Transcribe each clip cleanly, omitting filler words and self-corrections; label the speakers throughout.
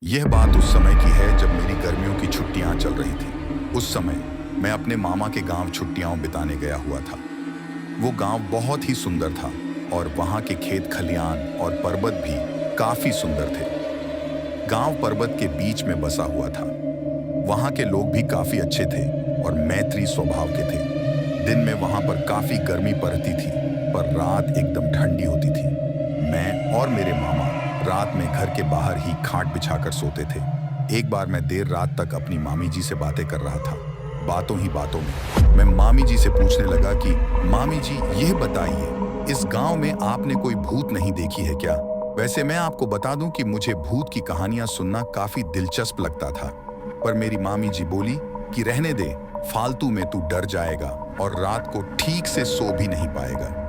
Speaker 1: यह बात उस समय की है जब मेरी गर्मियों की छुट्टियां चल रही थी। उस समय मैं अपने मामा के गांव छुट्टियां बिताने गया हुआ था। वो गांव बहुत ही सुंदर था और वहां के खेत खलियान और पर्वत भी काफी सुंदर थे। गांव पर्वत के बीच में बसा हुआ था। वहां के लोग भी काफी अच्छे थे और मैत्री स्वभाव के थे। दिन में वहां पर काफी गर्मी पड़ती थी, पर रात एकदम ठंडी होती थी। मैं और मेरे मामा रात में घर के बाहर ही खाट बिछाकर सोते थे। एक बार मैं देर रात तक अपनी मामी जी से बातें कर रहा था। बातों ही बातों में मैं मामी जी से पूछने लगा कि मामी जी, यह बताइए, इस गांव में आपने कोई भूत नहीं देखी है क्या? वैसे मैं आपको बता दूं कि मुझे भूत की कहानियां सुनना काफी दिलचस्प लगता था, पर मेरी मामी जी बोली कि रहने दे, फालतू में तू डर जाएगा और रात को ठीक से सो भी नहीं पाएगा।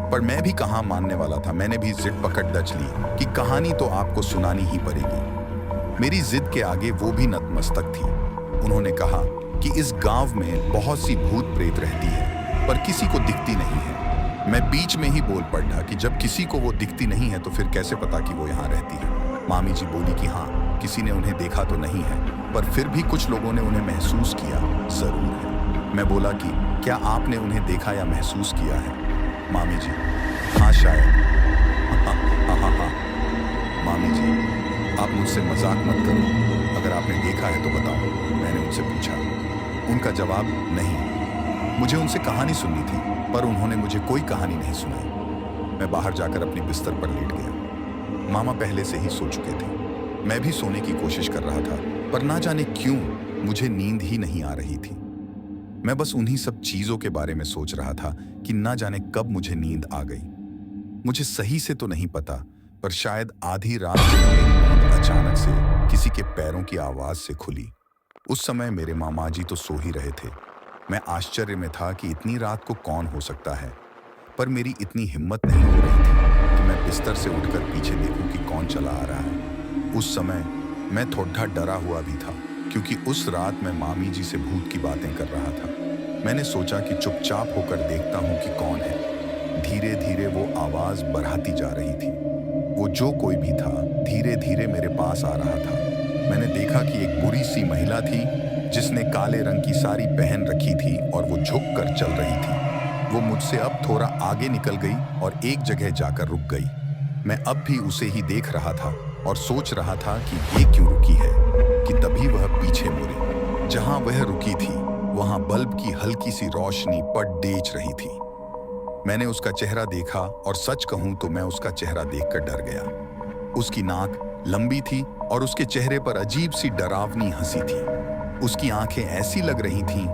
Speaker 1: पर मैं भी कहाँ मानने वाला था। मैंने भी जिद पकड़ दच ली कि कहानी तो आपको सुनानी ही पड़ेगी। मेरी जिद के आगे वो भी नतमस्तक थी। उन्होंने कहा कि इस गांव में बहुत सी भूत प्रेत रहती है, पर किसी को दिखती नहीं है। मैं बीच में ही बोल पड़ा कि जब किसी को वो दिखती नहीं है तो फिर कैसे पता कि वो यहाँ रहती है? मामी जी बोली कि हाँ, किसी ने उन्हें देखा तो नहीं है, पर फिर भी कुछ लोगों ने उन्हें महसूस किया जरूर है। मैं बोला कि क्या आपने उन्हें देखा या महसूस किया है? मामी जी, हाँ शायद। हाँ। मामी जी, आप मुझसे मजाक मत करो। अगर आपने देखा है तो बताओ, मैंने उनसे पूछा। उनका जवाब, नहीं, मुझे उनसे कहानी सुननी थी, पर उन्होंने मुझे कोई कहानी नहीं सुनाई। मैं बाहर जाकर अपनी बिस्तर पर लेट गया। मामा पहले से ही सो चुके थे। मैं भी सोने की कोशिश कर रहा था, पर ना जाने क्यों मुझे नींद ही नहीं आ रही थी। मैं बस उन्हीं सब चीजों के बारे में सोच रहा था कि ना जाने कब मुझे नींद आ गई। मुझे सही से तो नहीं पता, पर शायद आधी रात को मेरी नींद अचानक से किसी के पैरों की आवाज से खुली। उस समय मेरे मामा जी तो सो ही रहे थे। मैं आश्चर्य में था कि इतनी रात को कौन हो सकता है, पर मेरी इतनी हिम्मत नहीं हो रही थी कि मैं बिस्तर से उठकर पीछे देखूं कि कौन चला आ रहा है। उस समय मैं थोड़ा डरा हुआ भी था, क्योंकि उस रात मैं मामी जी से भूत की बातें कर रहा था। मैंने सोचा कि चुपचाप होकर देखता हूं कि कौन है। धीरे धीरे वो आवाज बढ़ाती जा रही थी। वो जो कोई भी था, धीरे धीरे मेरे पास आ रहा था। मैंने देखा कि एक बुरी सी महिला थी, जिसने काले रंग की साड़ी पहन रखी थी और वो झुक कर चल रही थी। वो मुझसे अब थोड़ा आगे निकल गई और एक जगह जाकर रुक गई। मैं अब भी उसे ही देख रहा था और सोच रहा था कि ये क्यों रुकी है, कि तभी वह पीछे मुड़ी। जहां वह रुकी थी, वहां बल्ब की हल्की सी रोशनी पट डेच रही थी। मैंने उसका चेहरा देखा और सच कहूं तो मैं उसका चेहरा देखकर डर गया। उसकी नाक लंबी थी और उसके चेहरे पर अजीब सी डरावनी हंसी थी। उसकी आंखें ऐसी लग रही थीं